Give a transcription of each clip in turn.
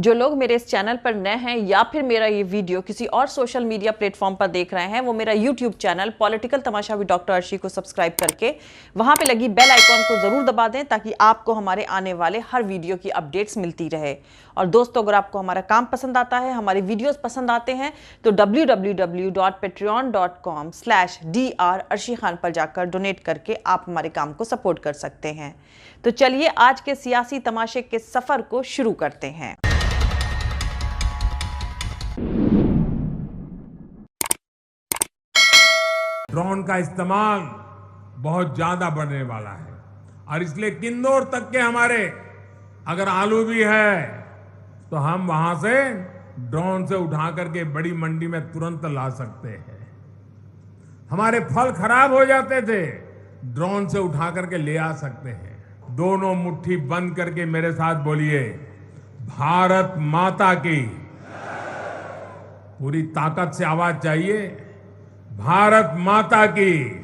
जो लोग मेरे इस चैनल पर नए हैं या फिर मेरा ये वीडियो किसी और सोशल मीडिया प्लेटफॉर्म पर देख रहे हैं, वो मेरा YouTube channel political Tamasha with doctor Arshi को सब्सक्राइब करके वहां पे लगी बेल आइकॉन को जरूर दबा दें ताकि आपको हमारे आने वाले हर वीडियो की अपडेट्स मिलती रहे। और दोस्तों, अगर आपको हमारा काम पसंद आता है, हमारे वीडियोस पसंद आते हैं तो www.patreon.com/dr अर्शी खान पर जाकर डोनेट करके आप हमारे काम को सपोर्ट कर सकते हैं। तो चलिए आज के सियासी तमाशे के सफर को शुरू करते हैं। ड्रोन का इस्तेमाल बहुत ज्यादा बढ़ने वाला है और इसलिए किन्नौर तक के हमारे अगर आलू भी है तो हम वहां से ड्रोन से उठा करके बड़ी मंडी में तुरंत ला सकते हैं। हमारे फल खराब हो जाते थे, ड्रोन से उठा करके ले आ सकते हैं। दोनों मुट्ठी बंद करके मेरे साथ बोलिए, भारत माता की। पूरी ताकत से आवाज चाहिए, भारत माता की।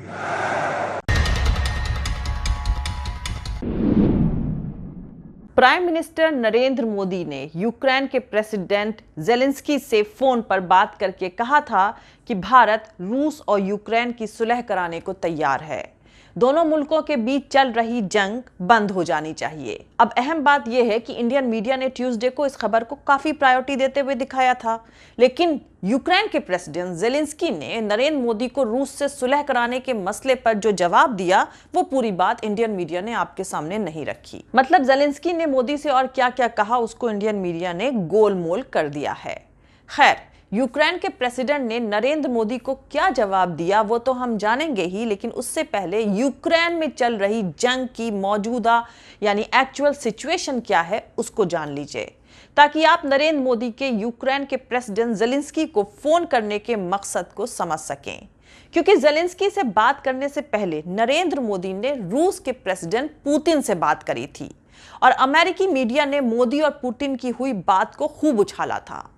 प्राइम मिनिस्टर नरेंद्र मोदी ने यूक्रेन के प्रेसिडेंट जेलेंस्की से फोन पर बात करके कहा था कि भारत रूस और यूक्रेन की सुलह कराने को तैयार है। दोनों मुल्कों के बीच चल रही जंग बंद हो जानी चाहिए। अब अहम बात यह है कि इंडियन मीडिया ने ट्यूसडे को इस खबर को काफी प्रायोरिटी देते हुए दिखाया था, लेकिन यूक्रेन के प्रेसिडेंट जेलेंस्की ने नरेंद्र मोदी को रूस से सुलह कराने के मसले पर जो जवाब दिया, वो पूरी बात इंडियन मीडिया ने आपके सामने नहीं रखी। मतलब जेलेंस्की ने मोदी से और क्या क्या कहा, उसको इंडियन मीडिया ने गोलमोल कर दिया है। खैर, यूक्रेन के प्रेसिडेंट ने नरेंद्र मोदी को क्या जवाब दिया वो तो हम जानेंगे ही, लेकिन उससे पहले यूक्रेन में चल रही जंग की मौजूदा यानी एक्चुअल सिचुएशन क्या है उसको जान लीजिए, ताकि आप नरेंद्र मोदी के यूक्रेन के प्रेसिडेंट जेलेंस्की को फोन करने के मकसद को समझ सकें। क्योंकि जेलेंस्की से बात करने से पहले नरेंद्र मोदी ने रूस के प्रेसिडेंट पुतिन से बात करी थी और अमेरिकी मीडिया ने मोदी और पुतिन की हुई बात को खूब उछाला था।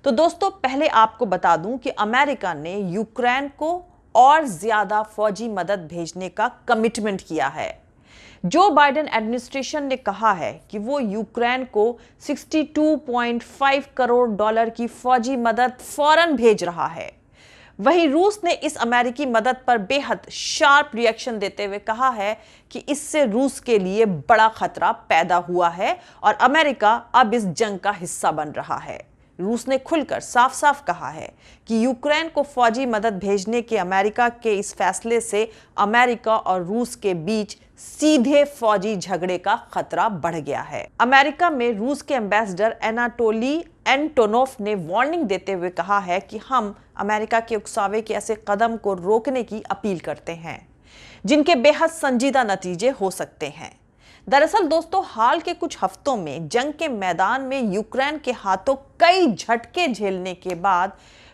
तो दोस्तों, पहले आपको बता दूं कि अमेरिका ने यूक्रेन को और ज्यादा फौजी मदद भेजने का कमिटमेंट किया है। जो बाइडेन एडमिनिस्ट्रेशन ने कहा है कि वो यूक्रेन को $62.5 करोड़ की फौजी मदद फौरन भेज रहा है। वहीं रूस ने इस अमेरिकी मदद पर बेहद शार्प रिएक्शन देते हुए कहा है कि इससे रूस के लिए बड़ा खतरा पैदा हुआ है और अमेरिका अब इस जंग का हिस्सा बन रहा है। रूस ने खुलकर साफ साफ कहा है कि यूक्रेन को फौजी मदद भेजने के अमेरिका के इस फैसले से अमेरिका और रूस के बीच सीधे फौजी झगड़े का खतरा बढ़ गया है। अमेरिका में रूस के एम्बेसडर एनाटोली एंटोनोफ ने वार्निंग देते हुए कहा है कि हम अमेरिका के उकसावे के ऐसे कदम को रोकने की अपील करते हैं जिनके बेहद संजीदा नतीजे हो सकते हैं। दरअसल दोस्तों, हाल के कुछ हफ्तों में जंग के मैदान में यूक्रेन के हाथों कई झटके झेलने के बाद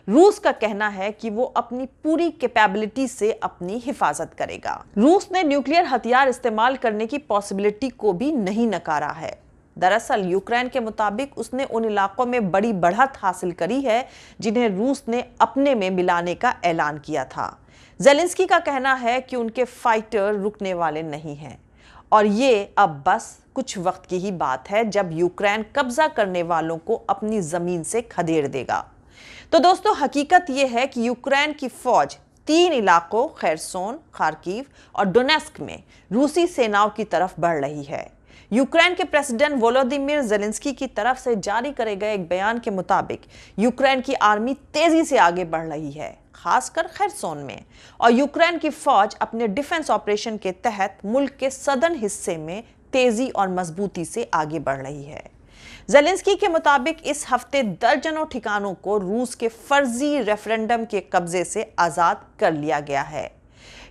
रूस का कहना है कि वो अपनी पूरी कैपेबिलिटी से अपनी हिफाजत करेगा। रूस ने न्यूक्लियर हथियार इस्तेमाल करने की पॉसिबिलिटी को भी नहीं नकारा है। दरअसल यूक्रेन के मुताबिक उसने उन इलाकों में बड़ी बढ़त हासिल करी है जिन्हें रूस ने अपने में मिलाने का ऐलान किया था। जेलेंस्की का कहना है कि उनके फाइटर रुकने वाले नहीं हैं और ये अब बस कुछ वक्त की ही बात है जब यूक्रेन कब्जा करने वालों को अपनी जमीन से खदेड़ देगा। तो दोस्तों, हकीकत यह है कि यूक्रेन की फौज 3 इलाकों खेरसोन, खार्किव और डोनेस्क में रूसी सेनाओं की तरफ बढ़ रही है। यूक्रेन के प्रेसिडेंट वोलोदिमीर जेलेंस्की की तरफ से जारी करे गए एक बयान के मुताबिक यूक्रेन की आर्मी तेजी से आगे बढ़ रही है, खासकर खेरसोन में, और यूक्रेन की फौज अपने डिफेंस ऑपरेशन के तहत मुल्क के सदर्न हिस्से में तेजी और मजबूती से आगे बढ़ रही है। जेलेंस्की के मुताबिक इस हफ्ते दर्जनों ठिकानों को रूस के फर्जी रेफरेंडम के कब्जे से आजाद कर लिया गया है।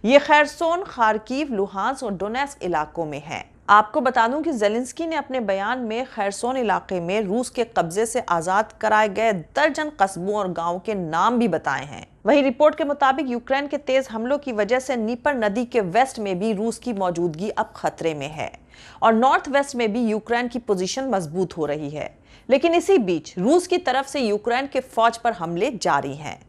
ये खेरसोन, खार्किव, लुहांस और डोनेस्क इलाकों में है। आपको बता दूं कि जेलेंस्की ने अपने बयान में खेरसोन इलाके में रूस के कब्जे से आजाद कराए गए दर्जन कस्बों और गांवों के नाम भी बताए हैं। वहीं रिपोर्ट के मुताबिक यूक्रेन के तेज हमलों की वजह से नीपर नदी के वेस्ट में भी रूस की मौजूदगी अब खतरे में है और नॉर्थ वेस्ट में भी यूक्रेन की पोजीशन मजबूत हो रही है। लेकिन इसी बीच रूस की तरफ से यूक्रेन के फौज पर हमले जारी हैं।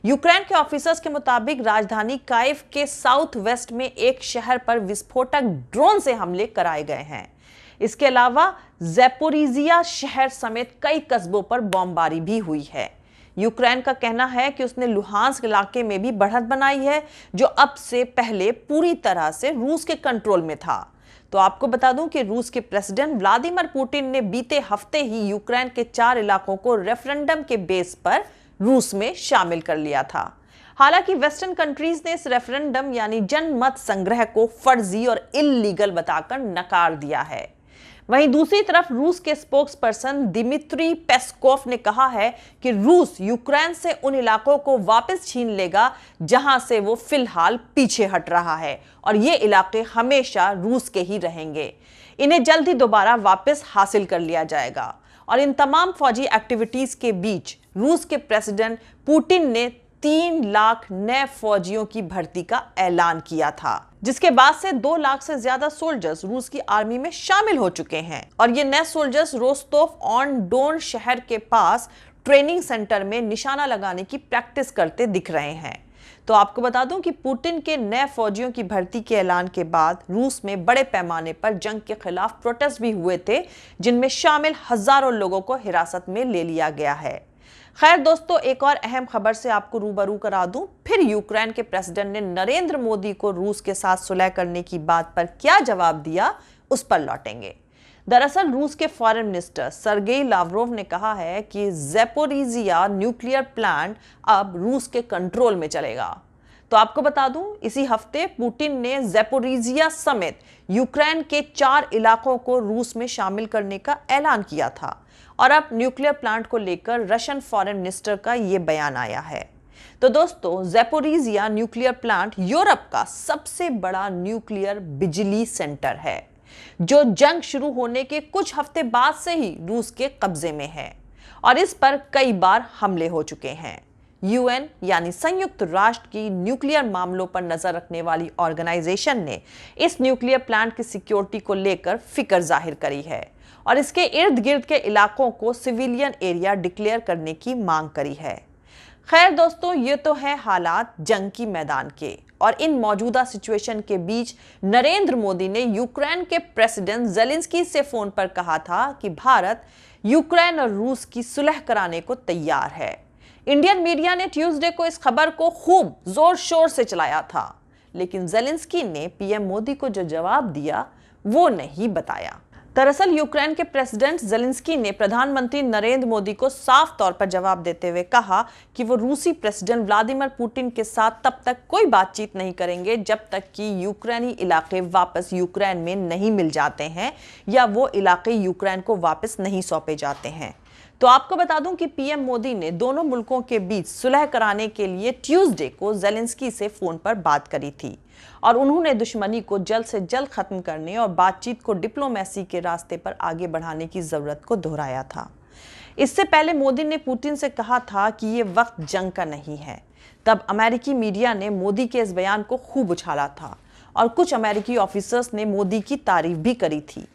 यूक्रेन के ऑफिसर्स के मुताबिक राजधानी काइव के साउथ वेस्ट में एक शहर पर विस्फोटक ड्रोन से हमले कराए गए हैं। इसके अलावा ज़ैपोरिजिया शहर समेत कई कस्बों पर बमबारी भी हुई है। यूक्रेन का कहना है कि उसने लुहांस्क इलाके में भी बढ़त बनाई है, जो अब से पहले पूरी तरह से रूस के कंट्रोल में था। तो आपको बता दूं कि रूस के प्रेसिडेंट व्लादिमीर पुतिन ने बीते हफ्ते ही यूक्रेन के 4 इलाकों को रेफरेंडम के बेस पर रूस में शामिल कर लिया था। हालांकि वेस्टर्न कंट्रीज ने इस रेफरेंडम यानी जनमत संग्रह को फर्जी और इल्लीगल बताकर नकार दिया है। वहीं दूसरी तरफ रूस के स्पोक्सपर्सन दिमित्री पेस्कोव ने कहा है कि रूस यूक्रेन से उन इलाकों को वापस छीन लेगा जहां से वो फिलहाल पीछे हट रहा है, और ये इलाके हमेशा रूस के ही रहेंगे। इन्हें जल्द ही दोबारा वापस हासिल कर लिया जाएगा। और इन तमाम फौजी एक्टिविटीज के बीच रूस के प्रेसिडेंट पुतिन ने 3 लाख नए फौजियों की भर्ती का ऐलान किया था, जिसके बाद से 2 लाख से ज्यादा सोल्जर्स रूस की आर्मी में शामिल हो चुके हैं। और ये नए सोल्जर्स रोस्तोव ऑन डोन शहर के पास ट्रेनिंग सेंटर में निशाना लगाने की प्रैक्टिस करते दिख रहे हैं। तो आपको बता दूं कि पुतिन के नए फौजियों की भर्ती के ऐलान के बाद रूस में बड़े पैमाने पर जंग के खिलाफ प्रोटेस्ट भी हुए थे, जिनमें शामिल हजारों लोगों को हिरासत में ले लिया गया है। खैर दोस्तों, एक और अहम खबर से आपको रूबरू करा दूं। फिर यूक्रेन के प्रेसिडेंट ने नरेंद्र मोदी को रूस के साथ सुलह करने की बात पर क्या जवाब दिया, उस पर लौटेंगे। दरअसल रूस के फॉरेन मिनिस्टर सर्गेई लावरोव ने कहा है कि ज़ैपोरिजिया न्यूक्लियर प्लांट अब रूस के कंट्रोल में चलेगा। तो आपको बता दूं, इसी हफ्ते पुतिन ने ज़ैपोरिजिया समेत यूक्रेन के 4 इलाकों को रूस में शामिल करने का ऐलान किया था, और अब न्यूक्लियर प्लांट को लेकर रशियन फॉरेन मिनिस्टर का यह बयान आया है। तो दोस्तों, ज़ैपोरिजिया न्यूक्लियर प्लांट यूरोप का सबसे बड़ा न्यूक्लियर बिजली सेंटर है, जो जंग शुरू होने के कुछ हफ्ते बाद से ही रूस के कब्जे में है, और इस पर कई बार हमले हो चुके हैं। यूएन यानी संयुक्त राष्ट्र की न्यूक्लियर मामलों पर नजर रखने वाली ऑर्गेनाइजेशन ने इस न्यूक्लियर प्लांट की सिक्योरिटी को लेकर फिक्र जाहिर करी है, और इसके इर्द गिर्द के इलाकों को सिविलियन एरिया डिक्लेयर करने की मांग करी है। खैर दोस्तों, ये तो है हालात जंग की मैदान के, और इन मौजूदा सिचुएशन के बीच नरेंद्र मोदी ने यूक्रेन के प्रेसिडेंट ज़ेलेंस्की से फोन पर कहा था कि भारत यूक्रेन और रूस की सुलह कराने को तैयार है। इंडियन मीडिया ने ट्यूसडे को इस खबर को खूब जोर शोर से चलाया था, लेकिन ज़ेलेंस्की ने पीएम मोदी को जो जवाब दिया वो नहीं बताया। दरअसल यूक्रेन के प्रेसिडेंट ज़ेलेंस्की ने प्रधानमंत्री नरेंद्र मोदी को साफ तौर पर जवाब देते हुए कहा कि वो रूसी प्रेसिडेंट व्लादिमीर पुतिन के साथ तब तक कोई बातचीत नहीं करेंगे जब तक कि यूक्रेनी इलाके वापस यूक्रेन में नहीं मिल जाते हैं, या वो इलाके यूक्रेन को वापस नहीं सौंपे जाते हैं। तो आपको बता दूं कि पीएम मोदी ने दोनों मुल्कों के बीच सुलह कराने के लिए ट्यूसडे को ज़ेलेंस्की से फोन पर बात करी थी, और उन्होंने दुश्मनी को जल्द से जल्द खत्म करने और बातचीत को डिप्लोमेसी के रास्ते पर आगे बढ़ाने की जरूरत को दोहराया था। इससे पहले मोदी ने पुतिन से कहा था कि ये वक्त जंग का नहीं है। तब अमेरिकी मीडिया ने मोदी के इस बयान को खूब उछाला था, और कुछ अमेरिकी ऑफिसर्स ने मोदी की तारीफ भी करी थी।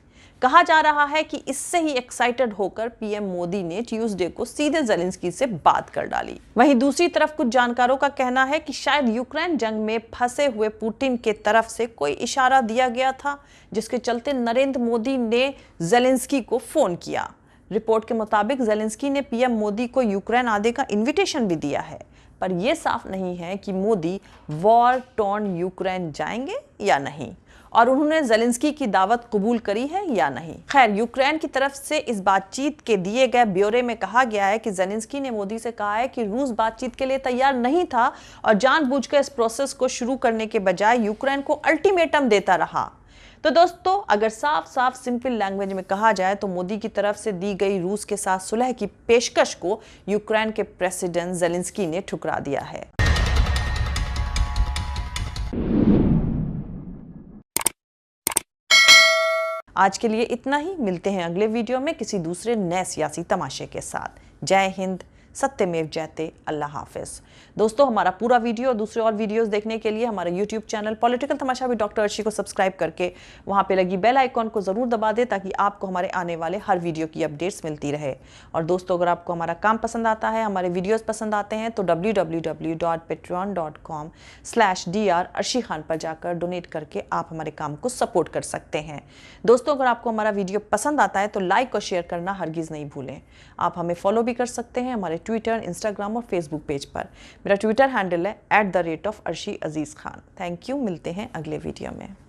कहा जा रहा है कि इससे ही एक्साइटेड होकर पीएम मोदी ने ट्यूसडे को सीधे ज़ेलेंस्की से बात कर डाली। वहीं दूसरी तरफ कुछ जानकारों का कहना है कि शायद यूक्रेन जंग में फंसे हुए पुतिन के तरफ से कोई इशारा दिया गया था, जिसके चलते नरेंद्र मोदी ने ज़ेलेंस्की को फोन किया। रिपोर्ट के मुताबिक ज़ेलेंस्की ने पीएम मोदी को यूक्रेन आने का इन्विटेशन भी दिया है, पर यह साफ नहीं है कि मोदी वॉर टॉर्न यूक्रेन जाएंगे या नहीं, और उन्होंने ज़ेलेंस्की की दावत कबूल करी है या नहीं। खैर, यूक्रेन की तरफ से इस बातचीत के दिए गए ब्यौरे में कहा गया है कि ज़ेलेंस्की ने मोदी से कहा है कि रूस बातचीत के लिए तैयार नहीं था, और जानबूझकर इस प्रोसेस को शुरू करने के बजाय यूक्रेन को अल्टीमेटम देता रहा। तो दोस्तों, अगर साफ साफ सिंपल लैंग्वेज में कहा जाए तो मोदी की तरफ से दी गई रूस के साथ सुलह की पेशकश को यूक्रेन के प्रेसिडेंट ज़ेलेंस्की ने ठुकरा दिया है। आज के लिए इतना ही। मिलते हैं अगले वीडियो में किसी दूसरे नए सियासी तमाशे के साथ। जय हिंद, सत्यमेव जयते। अल्लाह हाफिज। दोस्तों, हमारा पूरा वीडियो और दूसरे और वीडियोस देखने के लिए हमारे YouTube channel political Tamasha with doctor Arshi को सब्सक्राइब करके वहां पे लगी बेल आइकॉन को जरूर दबा दें ताकि आपको हमारे आने वाले हर वीडियो की अपडेट्स मिलती रहे। और दोस्तों, अगर आपको हमारा काम पसंद आता है, हमारे वीडियोस पसंद आते हैं तो www.patreon.com/dr अर्शी खान पर जाकर डोनेट करके आप हमारे काम को सपोर्ट कर सकते हैं। दोस्तों, अगर आपको हमारा वीडियो पसंद आता है तो लाइक और शेयर करना हरगिज़ नहीं भूलें। आप हमें फॉलो भी कर सकते हैं हमारे ट्विटर, इंस्टाग्राम और फेसबुक पेज पर। मेरा ट्विटर हैंडल है @arshi_aziz khan। Thank you. मिलते हैं अगले वीडियो में।